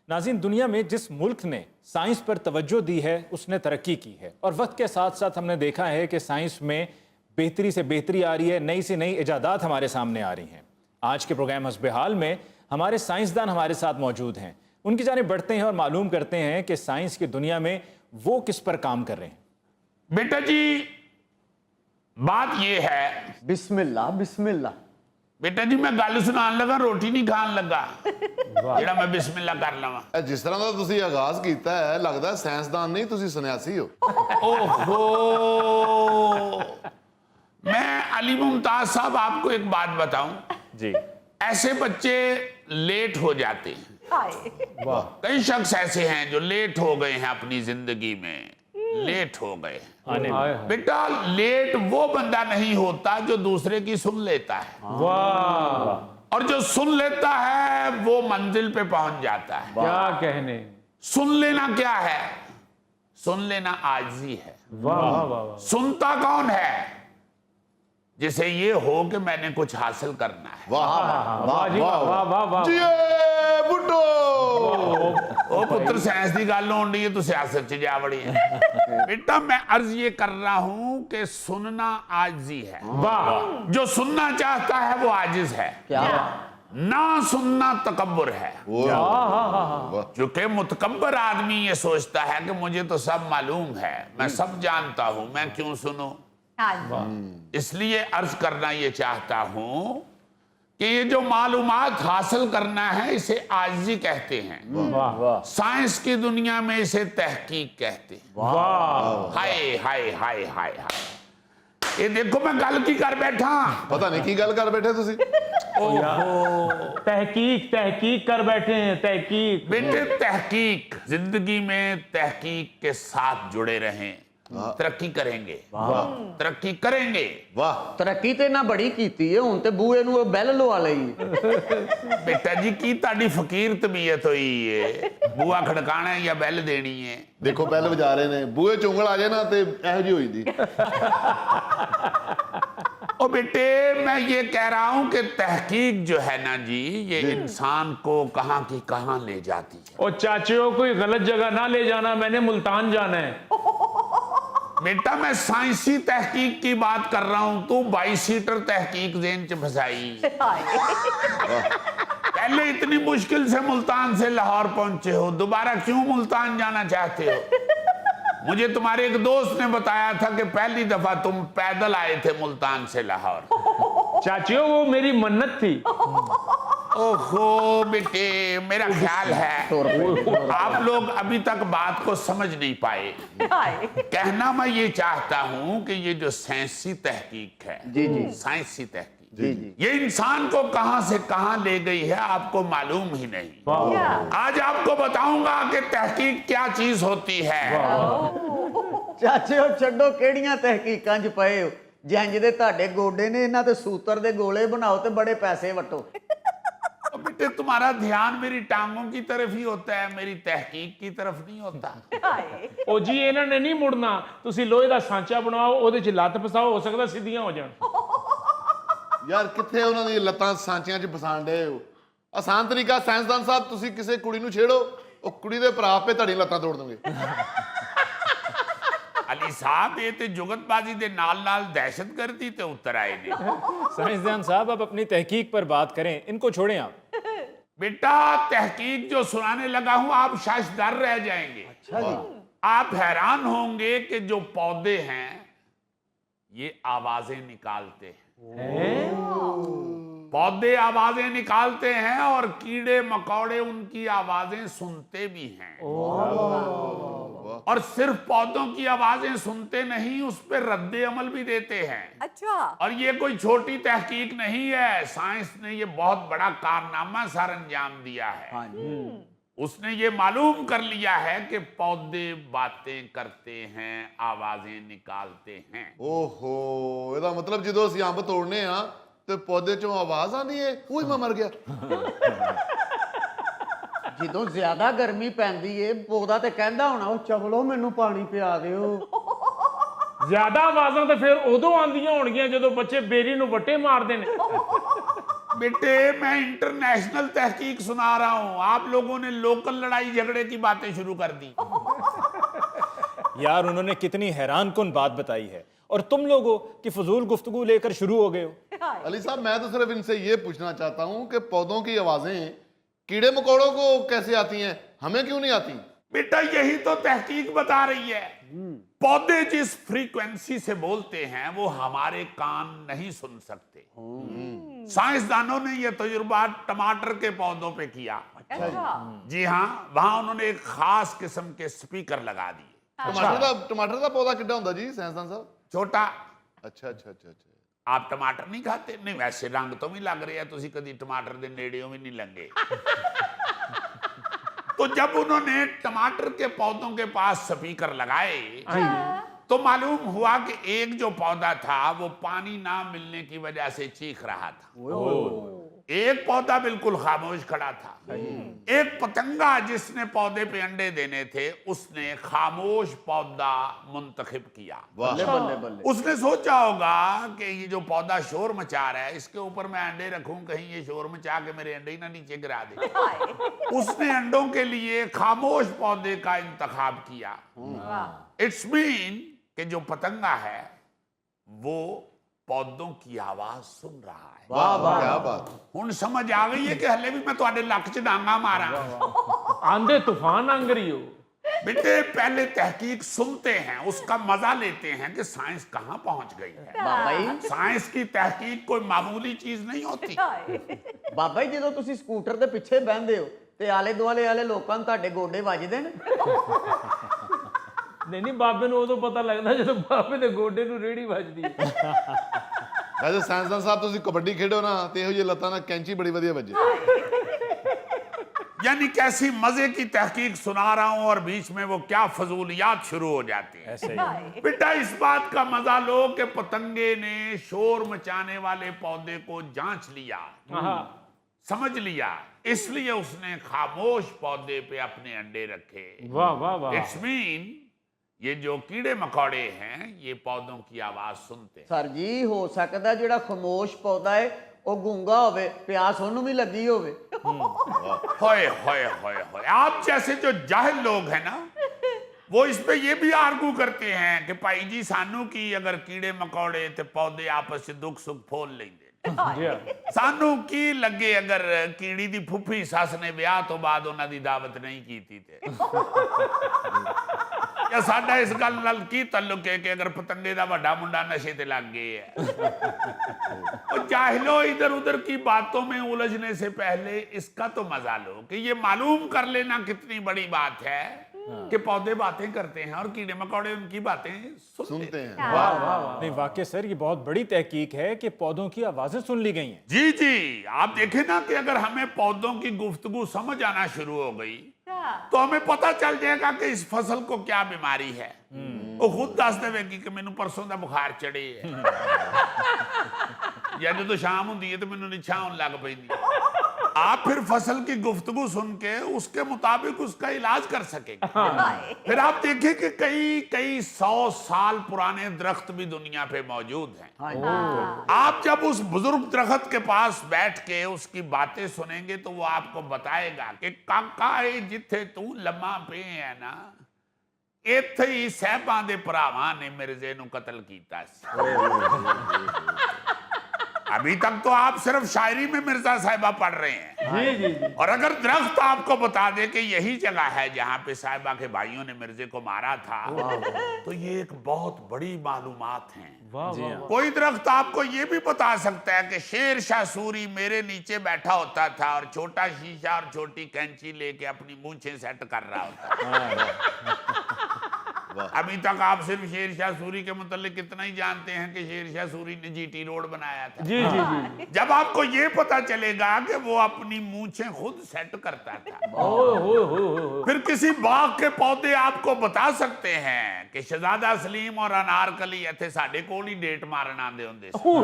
नाज़रीन, दुनिया में जिस मुल्क ने साइंस पर तवज्जो दी है उसने तरक्की की है, और वक्त के साथ साथ हमने देखा है कि साइंस में बेहतरी से बेहतरी आ रही है, नई से नई इजादात हमारे सामने आ रही हैं। आज के प्रोग्राम हस्बे हाल में हमारे साइंसदान हमारे साथ मौजूद हैं। उनकी जानिब बढ़ते हैं और मालूम करते हैं कि साइंस की दुनिया में वो किस पर काम कर रहे हैं। बेटा जी, बात यह है, बिस्मिल्लाह बिस्मिल्लाह। बेटा जी मैं गल सुनान लगा, रोटी नहीं खान लगा जेड़ा मैं बिस्मिल्लाह कर लवा। जिस तरह का तुसी आगाज कीता है, लगता है साइंसदान नहीं, तुसी सन्यासी हो। ओहो, मैं अली मुमताज साहब आपको एक बात बताऊं जी। ऐसे बच्चे लेट हो जाते हैं। कई शख्स ऐसे हैं जो लेट हो गए हैं अपनी जिंदगी में, लेट हो गए। बेटा लेट वो बंदा नहीं होता जो दूसरे की सुन लेता है, और जो सुन लेता है वो मंजिल पे पहुंच जाता है। क्या कहने। सुन लेना क्या है? सुन लेना आजिज़ी है। वाह वाह वाह। सुनता कौन है? जिसे ये हो कि मैंने कुछ हासिल करना है। वाह वाह जी वाह वाह वाह वाह। जी बुड्ढो। ओ पुत्र साइंस की गल होनी है तो सियासत च जा बड़ी है। बेटा मैं अर्ज ये कर रहा हूं कि सुनना आजिज़ी है। वाह। जो सुनना चाहता है वो आजिज है, क्या ना सुनना तकब्बुर है। वाह। क्योंकि मुतकब्बर आदमी ये सोचता है कि मुझे तो सब मालूम है, मैं सब जानता हूं, मैं क्यों सुनूं। इसलिए अर्ज करना ये चाहता हूं कि ये जो मालूमात हासिल करना है इसे आजिज़ी कहते हैं। वाह साइंस की दुनिया में इसे तहकीक कहते हैं। वाह। हाय हाय हाय हाय हाय, ये देखो मैं गल की कर बैठा। पता नहीं की गल कर बैठे तुसी। तहकीक तहकीक कर बैठे हैं, तहकीक। बेटे तहकीक, जिंदगी में तहकीक के साथ जुड़े रहें, तरक्की करेंगे, तरक्की करेंगे। वाह। तरक्की ते ना बड़ी कीती है, हुण ते बूए नू बैल लवा लई। बेटा जी की ताड़ी फकीर तबीयत हुई है, बुआ खड़काना है या बैल देनी है? देखो बैल बजा रहे ने, बूहे चुंगल आ जाए ना ते एहो जी होई दी। ओ बेटे मैं ये कह रहा हूं कि तहकीक जो है ना जी, ये इंसान को कहां की कहां ले जाती है। और चाचियों कोई गलत जगह ना ले जाना, मैंने मुल्तान जाना है। बेटा मैं साइंसी तहकीक की बात कर रहा हूं, तू 22 सीटर तहकीक जेन च फसाई। पहले इतनी मुश्किल से मुल्तान से लाहौर पहुंचे हो, दोबारा क्यों मुल्तान जाना चाहते हो? मुझे तुम्हारे एक दोस्त ने बताया था कि पहली दफा तुम पैदल आए थे मुल्तान से लाहौर। चाचियों वो मेरी मन्नत थी। ओहो बेटे, मेरा ख्याल है आप लोग अभी तक बात को समझ नहीं पाए। कहना मैं ये चाहता हूं कि ये जो साइंसी तहकीक है, जी जी साइंसी तहकीक, जी जी, ये इंसान को कहां से कहां ले गई है आपको मालूम ही नहीं। आज आपको बताऊंगा कि तहकीक क्या चीज होती है। चाचे हो छड्डो केड़ियां तहकीकां च पए हो। जंज दे ਤੁਹਾਡੇ ਗੋਡੇ ਨੇ, ਇਹਨਾਂ ਤੇ ਸੂਤਰ ਦੇ ਗੋਲੇ ਬਣਾਓ ਤੇ बड़े पैसे वटो। बेटे तुम्हारा ध्यान मेरी टांगों की तरफ ही होता है, मेरी तहकीक की तरफ नहीं होता। ਉਹ ਜੀ ਇਹਨਾਂ ਨੇ ਨਹੀਂ ਮੁੜਨਾ, ਤੁਸੀਂ ਲੋਹੇ ਦਾ ਸਾਂਚਾ ਬਣਾਓ, ਉਹਦੇ 'ਚ ਲੱਤ ਫਸਾਓ, ਹੋ ਸਕਦਾ ਸਿੱਧੀਆਂ ਹੋ ਜਾਣ। ਯਾਰ ਕਿੱਥੇ ਉਹਨਾਂ ਦੀ ਲੱਤਾਂ ਸਾਂਚੀਆਂ 'ਚ ਫਸਾਣ ਡਏ ਹੋ? ਆਸਾਨ ਤਰੀਕਾ ਸਾਇੰਸਦਾਨ ਸਾਹਿਬ, ਤੁਸੀਂ ਕਿਸੇ ਕੁੜੀ ਨੂੰ ਛੇੜੋ, ਉਹ ਕੁੜੀ ਦੇ ਭਰਾ ਆਪੇ ਤੁਹਾਡੀ ਲੱਤਾਂ ਤੋੜ ਦੇਣਗੇ। अली साहब ये तो जुगतबाजी दे नाल नाल दहशतगर्दी ते उतर आए ने। साइंसदान साहब, आप अपनी तहकीक पर बात करें, इनको छोड़ें आप। बेटा तहकीक जो सुनाने लगा हूं आप शायद डर रह जाएंगे। अच्छा जी। आप हैरान होंगे कि जो पौधे हैं ये आवाजें निकालते हैं। पौधे आवाजें निकालते हैं और कीड़े मकोड़े उनकी आवाजें सुनते भी हैं। और सिर्फ पौधों की आवाजें सुनते नहीं, उस पर रद्दे अमल भी देते हैं। अच्छा। और ये कोई छोटी तहकीक नहीं है, साइंस ने ये बहुत बड़ा कारनामा सर अंजाम दिया है। हाँ जी। उसने ये मालूम कर लिया है कि पौधे बातें करते हैं, आवाजें निकालते हैं। ਓਹੋ, ਇਹਦਾ ਮਤਲਬ ਜਦੋਂ ਅਸੀਂ ਅੰਬ ਤੋੜਨੇ ਆ ਤੇ ਪੌਦੇ 'ਚੋਂ ਆਵਾਜ਼ ਆਉਂਦੀ ਹੈ, ਉਹੀ ਮੈਂ ਮਰ ਗਿਆ। ਜਦੋਂ ਜ਼ਿਆਦਾ ਗਰਮੀ ਪੈਂਦੀ ਏ, ਪੌਦਾ ਤੇ ਕਹਿੰਦਾ ਹੋਣਾ ਉਹ ਚਵਲੋ ਮੈਨੂੰ ਪਾਣੀ ਪਿਆ ਦਿਓ। ਜ਼ਿਆਦਾ ਆਵਾਜ਼ਾਂ ਤਾਂ ਫਿਰ ਉਦੋਂ ਆਉਂਦੀਆਂ ਹੋਣਗੀਆਂ ਜਦੋਂ ਬੱਚੇ ਬੇਰੀ ਨੂੰ ਵੱਟੇ ਮਾਰਦੇ ਨੇ। बेटे मैं इंटरनेशनल तहकीक सुना रहा हूं, आप लोगों ने लोकल लड़ाई झगड़े की बातें शुरू कर दी। यार उन्होंने कितनी हैरान कुन बात बताई है और तुम लोगों की फजूल गुफ्तगू लेकर शुरू हो गए हो। अली साहब मैं तो सिर्फ इनसे ये पूछना चाहता हूं कि पौधों की आवाजें कीड़े मकोड़ों को कैसे आती हैं, हमें क्यों नहीं आती? बेटा यही तो तहकीक बता रही है। पौधे जिस फ्रीक्वेंसी से बोलते हैं वो हमारे कान नहीं सुन सकते। साइंसदानों ने यह तजुर्बा टमाटर के पौधों पे किया। जी हाँ, वहां उन्होंने एक खास किस्म के स्पीकर लगा दिए। टमाटर का पौधा किड्डा होता जी साइंसदान साहब? छोटा। अच्छा अच्छा अच्छा अच्छा। आप टमाटर नहीं खाते? नहीं, वैसे रंग तो भी लग रहे हैं, तुसी कभी टमाटर के नेड़ियों भी नहीं लंगे। तो जब उन्होंने टमाटर के पौधों के पास स्पीकर लगाए तो मालूम हुआ कि एक जो पौधा था वो पानी ना मिलने की वजह से चीख रहा था। एक पौधा बिल्कुल खामोश खड़ा था। एक पतंगा जिसने पौधे पे अंडे देने थे उसने खामोश पौधा मुंतखब किया। बल्ले बल्ले बल्ले। उसने सोचा होगा कि ये जो पौधा शोर मचा रहा है इसके ऊपर मैं अंडे रखूं, कहीं ये शोर मचा के मेरे अंडे ही ना नीचे गिरा दे। उसने अंडों के लिए खामोश पौधे का इंतखाब किया। इट्स मीन कि जो पतंगा है वो पौधों की आवाज सुन रहा है। वाह वाह क्या बात। हुण समझ आ गई है कि हले भी मैं तुहाडे लक च डांगा मारा। आंधे तूफान आंगरी हो। बेटे पहले तहकीक सुनते हैं, उसका मजा लेते हैं कि साइंस कहां पहुंच गई है। बाबा जी साइंस की तहकीक कोई मामूली चीज नहीं होती। ਬਾਬਾ ਜੀ ਜਦੋਂ ਤੁਸੀਂ ਸਕੂਟਰ ਦੇ ਪਿੱਛੇ ਬਹਿੰਦੇ ਹੋ ਤੇ ਆਲੇ ਦੁਆਲੇ ਵਾਲੇ ਲੋਕਾਂ ਨੂੰ ਤੁਹਾਡੇ ਗੋਡੇ ਵੱਜਦੇ ਨੇ? ਨਹੀਂ ਬਾਬੇ ਨੂੰ ਉਦੋਂ ਪਤਾ ਲੱਗਦਾ ਜਦੋਂ ਬਾਬੇ ਦੇ ਗੋਡੇ ਨੂੰ ਰੇੜੀ ਵੱਜਦੀ ਹੈ। ਵੈਸੇ ਸਾਇੰਸਦਾਨ ਸਾਹਿਬ ਤੁਸੀਂ ਕਬੱਡੀ ਖੇਡੋ ਨਾ ਤੇ ਇਹੋ ਜਿਹੀ ਲੱਤਾਂ ਨਾਲ ਕੈਂਚੀ ਬੜੀ ਵਧੀਆ ਵੱਜੇ। यानी कैसी मजे की तहकीक सुना रहा हूं और बीच में वो क्या फजूलियात शुरू हो जाती है। ऐसे ही बेटा इस बात का मजा लो कि पतंगे ने शोर मचाने वाले पौधे को जांच लिया, समझ लिया, इसलिए उसने खामोश पौधे पे अपने अंडे रखे। वाह वाह वाह। इट्स मीन ये जो कीड़े मकोड़े हैं ये पौधों की आवाज सुनते हैं। ਸਰ ਜੀ ਹੋ ਸਕਦਾ ਜਿਹੜਾ ਖਾਮੋਸ਼ ਪੌਦਾ ਹੈ ਉਹ ਗੂੰਗਾ ਹੋਵੇ, ਪਿਆਸ ਉਹਨੂੰ ਵੀ ਲੱਗੀ ਹੋਵੇ। होए होए होए होए, आप जैसे जो जाहिल लोग हैं ना वो इस पे ये भी आर्गू करते हैं कि भाई जी सानू की अगर कीड़े मकोड़े ते पौधे आपस में दुख सुख फोल लेंगे, सानू की लगे अगर कीड़ी दी फुफी सस ने ब्याह तो बाद उन्हां दी दावत नहीं कीती ते या साडा इस गल नाल की ताल्लुक है कि अगर पतंगे दा वड्डा मुंडा नशे ते लग गए है। और जाहिलो इधर उधर की बातों में उलझने से पहले इसका तो मजा लो कि ये मालूम कर लेना कितनी बड़ी बात है कि पौधे बातें करते हैं और कीड़े मकोड़े उनकी बातें सुनते हैं। वाह वाह वाह। नहीं वाकई सर ये बहुत बड़ी तहकीक है कि पौधों की आवाजें सुन ली गई हैं। जी जी, आप देखें ना कि अगर हमें पौधों की गुफ्तगू समझ आना शुरू हो गई तो हमें पता चल जाएगा कि इस फसल को क्या बीमारी है। वो खुद दस देगी कि मैनू परसों का बुखार चढ़े है या जो शाम होंगी है तो मैनू निछा होने लग पैंदी। आप फिर फसल की गुफ्तगू सुन के उसके मुताबिक उसका इलाज कर सकेंगे। फिर आप देखें कि कई कई 100 साल पुराने दरख्त भी दुनिया पे मौजूद हैं। आप जब उस बुजुर्ग दरख्त के पास बैठ के उसकी बातें सुनेंगे तो वो आपको बताएगा कि काका जिथे तू लम्मा पे है ना इथे ही साहबां दे भरावां ने मिर्जे नू कत्ल कीता सी। अभी तक तो आप सिर्फ शायरी में मिर्जा साहिबा पढ़ रहे हैं। जी जी जी। और अगर दरख्त आपको बता दे कि यही जगह है जहां पे साहिबा के भाइयों ने मिर्जे को मारा था तो ये एक बहुत बड़ी मालूमात है। वाह वाह। कोई दरख्त आपको ये भी बता सकता है कि शेर शाह सूरी मेरे नीचे बैठा होता था और छोटा शीशा और छोटी कैंची लेके अपनी मूंछें सेट कर रहा होता। अभी तक आप सिर्फ शेर शाह सूरी के मुतालिक कितना ही जानते हैं कि शेर शाह सूरी ने जीटी रोड बनाया था। जी जी जी। जब आपको ये पता चलेगा कि वो अपनी मूंछें खुद सेट करता था। हो। फिर किसी बाग के पौधे आपको बता सकते हैं कि शहजादा सलीम और अनारकली इत्थे साडे कोल ही डेट मारन आंदे हुंदे सी।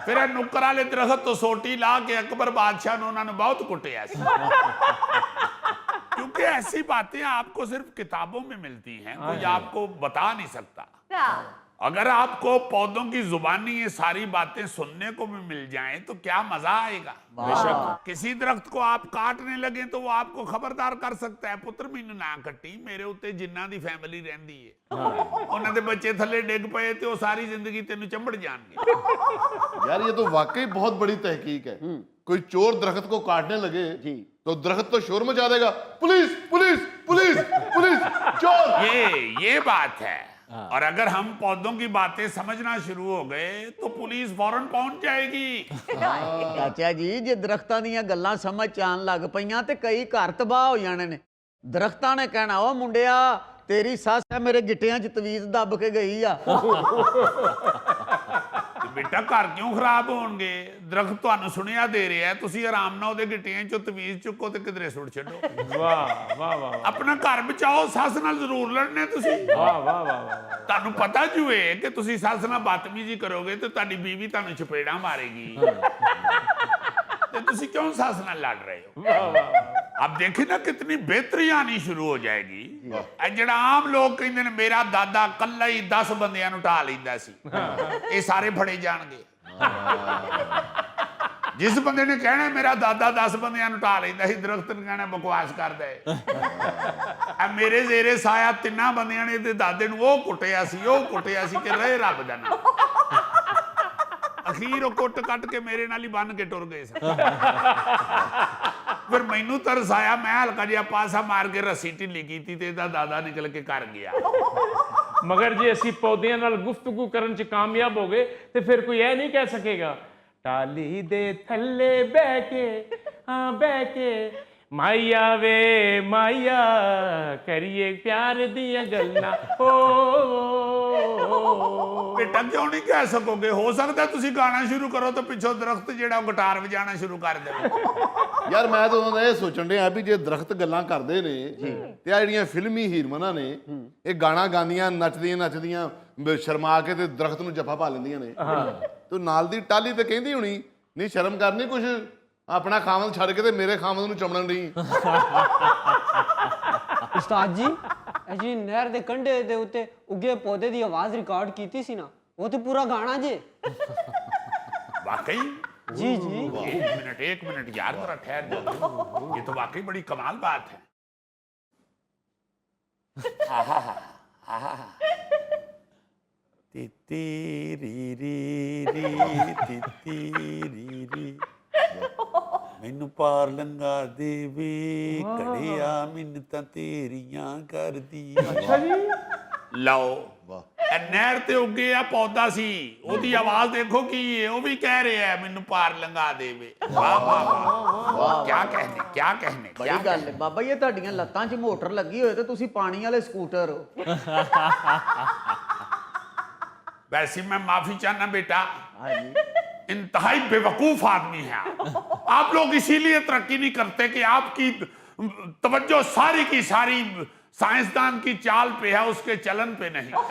फिर ये नुक्कर वाले दरख्त तो सोटी ला के अकबर बादशाह ने उन्होंने बहुत कुटिया सी। क्योंकि ऐसी बातें आपको सिर्फ किताबों में मिलती हैं, कोई आपको बता नहीं सकता। अगर आपको पौधों की जुबानी ये सारी बातें सुनने को भी मिल जाएं तो क्या मजा आएगा। बेशक। किसी दरख्त को आप काटने लगे तो वो आपको खबरदार कर सकता है, पुत्र मैनू ना कट्टी, मेरे उत्ते जिन्ना दी फैमिली रहंदी है उन्हां दे बच्चे थले डिग पए ते वो सारी जिंदगी तेनू चंबड़ जाणगे। यार ये तो वाकई बहुत बड़ी तहकीक है। कोई चोर दरख्त को काटने लगे जी। तो दरख्त तो शोर मचा देगा, पुलिस पुलिस पुलिस पुलिस, चोर। ये बात है। और अगर हम पौधों की बातें समझना शुरू हो गए तो पुलिस फौरन पहुंच जाएगी। ਚਾਚਾ ਜੀ ਜੇ ਦਰਖਤਾਂ ਦੀਆਂ ਗੱਲਾਂ ਸਮਝ ਚ ਆਉਣ ਲੱਗ ਪਈਆਂ ਤੇ ਕਈ ਘਰ ਤਬਾਹ ਹੋ ਜਾਣੇ ਨੇ। ਦਰਖਤਾਂ ਨੇ ਕਹਿਣਾ ਉਹ ਮੁੰਡਿਆ ਤੇਰੀ ਸੱਸ ਹੈ ਮੇਰੇ ਗਿੱਟਿਆਂ 'ਚ ਤਵੀਜ਼ ਦੱਬ ਕੇ ਗਈ ਆ। बेटा घर क्यों खराब होणगे, दरख्त ਤੁਹਾਨੂੰ ਸੁਣਿਆ ਦੇ ਰਿਹਾ, ਤੁਸੀਂ ਆਰਾਮ ਨਾਲ ਉਹਦੇ ਗਿੱਟਿਆਂ 'ਚੋਂ ਤਵੀਜ਼ ਚੁੱਕੋ ਤੇ ਕਿਧਰੇ ਸੁੱਟ ਛੱਡੋ। ਵਾਹ ਵਾਹ ਵਾਹ ਆਪਣਾ ਘਰ ਬਚਾਓ, ਸੱਸ ਨਾਲ ਜ਼ਰੂਰ ਲੜਨੇ ਤੁਸੀਂ। ਵਾਹ ਵਾਹ ਵਾਹ। ਤੁਹਾਨੂੰ ਪਤਾ ਜੂਏ ਕਿ ਤੁਸੀਂ ਸੱਸ ਨਾਲ ਬਦਤਮੀਜ਼ੀ ਕਰੋਗੇ ਤੇ ਤੁਹਾਡੀ ਬੀਵੀ ਤੁਹਾਨੂੰ ਚਪੇੜਾਂ ਮਾਰੇਗੀ ਤੇ ਤੁਸੀਂ क्यों सस ਨਾਲ लड़ रहे हो। अब देखे ना कितनी बेहतरी आनी शुरू हो जाएगी। ਜਿਹੜਾ ਆਮ ਲੋਕ ਕਹਿੰਦੇ ਨੇ ਮੇਰਾ ਦਾਦਾ ਕੱਲਾ ਹੀ 10 ਬੰਦਿਆਂ ਨੂੰ ਢਾ ਲੈਂਦਾ ਸੀ, ਇਹ ਸਾਰੇ ਫੜੇ ਜਾਣਗੇ। ਜਿਸ ਬੰਦੇ ਨੇ ਕਹਿਣਾ ਮੇਰਾ ਦਾਦਾ 10 ਬੰਦਿਆਂ ਨੂੰ ਢਾ ਲੈਂਦਾ ਸੀ, ਦਰਖਤ ਨੇ ਕਹਿਣਾ ਬਕਵਾਸ ਕਰਦਾ ਹੈ। ਆ ਮੇਰੇ ਜ਼ੇਰੇ ਸਾਇਆ 3 ਬੰਦਿਆਂ ਨੇ ਤੇ ਦਾਦੇ ਨੂੰ ਉਹ ਕੁੱਟਿਆ ਸੀ ਕਿ ਰਹੇ ਰੱਬ ਦਾ ਨਾਮ। ਅਖੀਰ ਉਹ ਕੁੱਟ ਕੱਟ ਕੇ ਮੇਰੇ ਨਾਲ ਹੀ ਬੰਨ ਕੇ ਟੁਰ ਗਏ ਸਨ। ਫਿਰ ਮੈਨੂੰ ਤਰਸ ਆਇਆ, ਮੈਂ ਹਲਕਾ ਜਿਹਾ ਪਾਸਾ ਮਾਰ ਕੇ ਰੱਸੀ ਢਿੱਲੀ ਕੀਤੀ ਤੇ ਇਹਦਾ ਦਾਦਾ ਨਿਕਲ ਕੇ ਘਰ ਗਿਆ। ਮਗਰ ਜੇ ਅਸੀਂ ਪੌਦਿਆਂ ਨਾਲ ਗੁਫ਼ਤਗੂ ਕਰਨ 'ਚ ਕਾਮਯਾਬ ਹੋ ਗਏ ਤੇ ਫਿਰ ਕੋਈ ਇਹ ਨਹੀਂ ਕਹਿ ਸਕੇਗਾ ਟਾਲੀ ਦੇ ਥੱਲੇ ਬਹਿ ਕੇ ਮਾਇਆ ਵੇ ਮਾਇਆ ਕਰੀਏ ਪਿਆਰ ਦੀਆਂ ਗੱਲਾਂ। बेटा क्यों नहीं कह सकोगे? हो सकता है तुसी गाना शुरू करो तो पिछो दरख्त जेड़ा गिटार वजाना शुरू कर दे। ਯਾਰ ਮੈਂ ਤਾਂ ਉਹਨਾਂ ਦਾ ਇਹ ਸੋਚਣ ਡਿਆ ਵੀ ਜੇ ਦਰਖਤ ਗੱਲਾਂ ਕਰਦੇ ਨੇ ਤੇ ਆ ਜਿਹੜੀਆਂ ਫਿਲਮੀ ਹੀਰੋਇਨਾਂ ਨੇ ਇਹ ਗਾਣਾ ਗਾਉਂਦੀਆਂ ਨੱਚਦੀਆਂ ਸ਼ਰਮਾ ਕੇ ਤੇ ਦਰਖਤ ਨੂੰ ਜੱਫਾ ਪਾ ਲੈਂਦੀਆਂ ਨੇ। ਤੂੰ ਨਾਲ ਦੀ ਟਾਲੀ ਤੇ ਕਹਿੰਦੀ ਹੋਣੀ ਨਹੀਂ ਸ਼ਰਮ ਕਰਨੀ ਕੁਛ, ਆਪਣਾ ਖਾਵਨ ਛੱਡ ਕੇ ਤੇ ਮੇਰੇ ਖਾਵਨ ਨੂੰ ਚਮੜਨ ਨਹੀਂ। ਉਸਤਾਦ ਜੀ ਜੀ ਨਹਿਰ ਦੇ ਕੰਢੇ ਦੇ ਉੱਤੇ ਉੱਗੇ ਪੌਦੇ ਦੀ ਆਵਾਜ਼ ਰਿਕਾਰਡ ਕੀਤੀ ਸੀ ਨਾ, ਉਹ ਤੇ ਪੂਰਾ ਗਾਣਾ ਜੇ। वाकई? जी जी। एक मिनट यार, जरा ठहर जाओ, ये तो वाकई बड़ी कमाल बात है। ਮੈਨੂੰ ਪਾਰ ਲੰਗਾ ਦੇਵੇ ਘੜਿਆ ਮਿੰਨਤਾਂ ਤੇਰੀਆਂ ਕਰਦੀ। ਅੱਛਾ ਜੀ। ਲਓ ਇਹ ਨਹਿਰ ਤੇ ਉੱਗੇ ਆ ਪੌਦਾ ਸੀ, ਉਹਦੀ ਆਵਾਜ਼ ਦੇਖੋ ਕੀ ਹੈ, ਉਹ ਵੀ ਕਹਿ ਰਿਹਾ ਹੈ ਮੈਨੂੰ ਪਾਰ ਲੰਘਾ ਦੇਵੇ। ਵਾਹ ਵਾਹ ਵਾਹ, ਕੀ ਕਹਿਣੇ। ਬੜੀ ਗੱਲ ਹੈ ਬਾਬਾ ਜੀ, ਇਹ ਤੁਹਾਡੀਆਂ ਲੱਤਾਂ 'ਚ ਮੋਟਰ ਲੱਗੀ ਹੋਏ ਤੇ ਤੁਸੀਂ ਪਾਣੀ ਵਾਲੇ ਸਕੂਟਰ ਹੋ। वैसे मैं माफी चाहना बेटा, हाँ जी। इंतहाई बेवकूफ आदमी है आप लोग इसीलिए तरक्की नहीं करते कि आपकी तवज्जो सारी की सारी साइंसदान की चाल पे है, उसके चलन पे नहीं।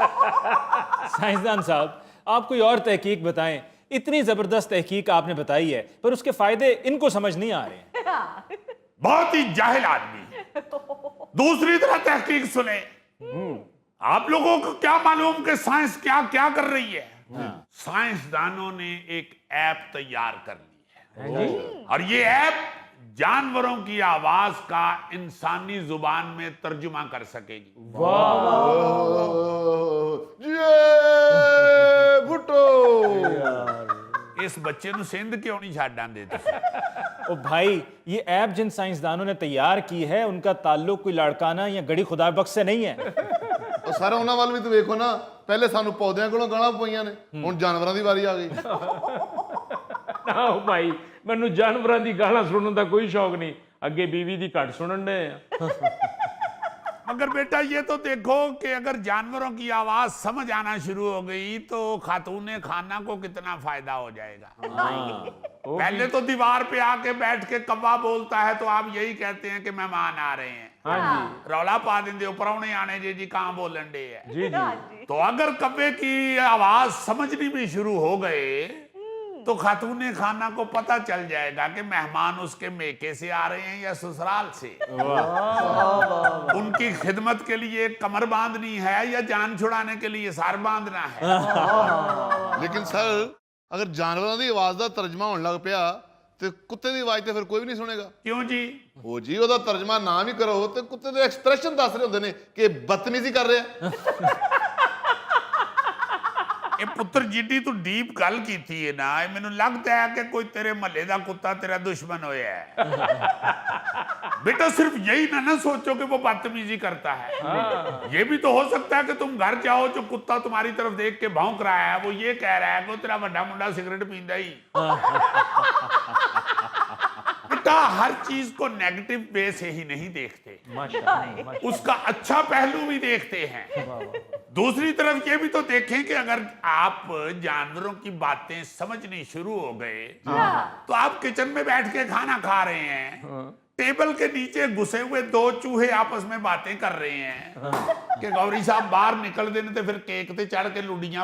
साइंसदान साहब, आप कोई और तहकीक बताएं। इतनी जबरदस्त तहकीक आपने बताई है पर उसके फायदे इनको समझ नहीं आ रहे हैं। बहुत ही जाहिल आदमी। दूसरी तरह तहकीक सुने, आप लोगों को क्या मालूम कि साइंस क्या क्या कर रही है? साइंसदानों ने एक ऐप तैयार कर ली है और ये ऐप जानवरों की आवाज का इंसानी जुबान में तर्जुमा कर सकेगी। भुट्टो इस बच्चे ਨੂੰ ਸਿੰਧ क्यों नहीं छाड़ आंदे तुसीं? ओ भाई, ये ऐप जिन साइंसदानों ने तैयार की है उनका ताल्लुक कोई लाड़काना या गड़ी खुदा बख्श से नहीं है। ਉਹ ਸਾਰਾ ਉਹਨਾਂ ਵੱਲ ਵੀ ਤੇ ਵੇਖੋ ਨਾ, ਪਹਿਲੇ ਸਾਨੂੰ ਪੌਦਿਆਂ ਕੋਲੋਂ ਗਾਲਾਂ ਪਈਆਂ ਨੇ, ਹੁਣ ਜਾਨਵਰਾਂ ਦੀ ਵਾਰੀ ਆ ਗਈ। ਨਾ ਭਾਈ, ਮੈਨੂੰ ਜਾਨਵਰਾਂ ਦੀ ਗਾਲਾਂ ਸੁਣਨ ਦਾ ਕੋਈ ਸ਼ੌਕ ਨਹੀਂ, ਅੱਗੇ ਬੀਵੀ ਦੀ ਘੱਟ ਸੁਣਨ ਦੇ ਆ। मगर बेटा ये तो देखो कि अगर जानवरों की आवाज समझ आना शुरू हो गई तो खातूने खाना को कितना फायदा हो जाएगा। पहले तो दीवार पे आके बैठ के कौवा बोलता है तो आप यही कहते हैं कि मेहमान आ रहे हैं। हाँ जी। रौला पा देंगे परौने आने जी कहाँ बोलन डे है। जी जी। तो अगर कौवे की आवाज समझनी भी शुरू हो गए तो खातूने खाना को पता चल जाएगा कि मेहमान उसके मेके से आ रहे हैं या ससुराल से। उनकी खिदमत के लिए कमर बांधनी है या जान छुड़ाने के लिए सर बांधना है। लेकिन सर अगर जानवरों की आवाज का तर्जमा होने लग पिया तो कुत्ते की आवाज तो फिर कोई भी नहीं सुनेगा। क्यों जी? ਉਹ ਜੀ ਉਹਦਾ ਤਰਜਮਾ ਨਾ ਵੀ ਕਰੋ ਤੇ ਕੁੱਤੇ ਦੇ ਐਕਸਪ੍ਰੈਸ਼ਨ ਦੱਸ ਰਹੇ ਹੁੰਦੇ ਨੇ ਕਿ ਬਦਤਮੀਜ਼ੀ ਕਰ ਰਿਹਾ। ਇਹ ਪੁੱਤਰ ਜਿੱਡੀ ਤੂੰ ਡੀਪ ਗੱਲ ਕੀਤੀ ਹੈ ਨਾ, ਇਹ ਮੈਨੂੰ ਲੱਗਦਾ ਹੈ ਕਿ ਕੋਈ ਤੇਰੇ ਮਹੱਲੇ ਦਾ ਕੁੱਤਾ ਤੇਰਾ ਦੁਸ਼ਮਨ ਹੋਇਆ है। बेटा सिर्फ यही ना सोचो कि वो बदतमीजी करता है। ये भी तो हो सकता है कि तुम घर जाओ, जो कुत्ता तुम्हारी तरफ देख के भौंक रहा है वो ये कह रहा है कि तेरा बड़ा मुंडा सिगरेट पींदा ही। बेटा हर चीज को नेगेटिव वे से ही नहीं देखते, उसका अच्छा पहलू भी देखते हैं। दूसरी तरफ ये भी तो देखें कि अगर आप जानवरों की बातें समझनी शुरू हो गए तो आप किचन में बैठ के खाना खा रहे हैं, टेबल के नीचे घुसे हुए दो चूहे आपस में बातें कर रहे हैं कि गौरी साहब बाहर निकल देने तो फिर केक ते चढ़ के लुडियां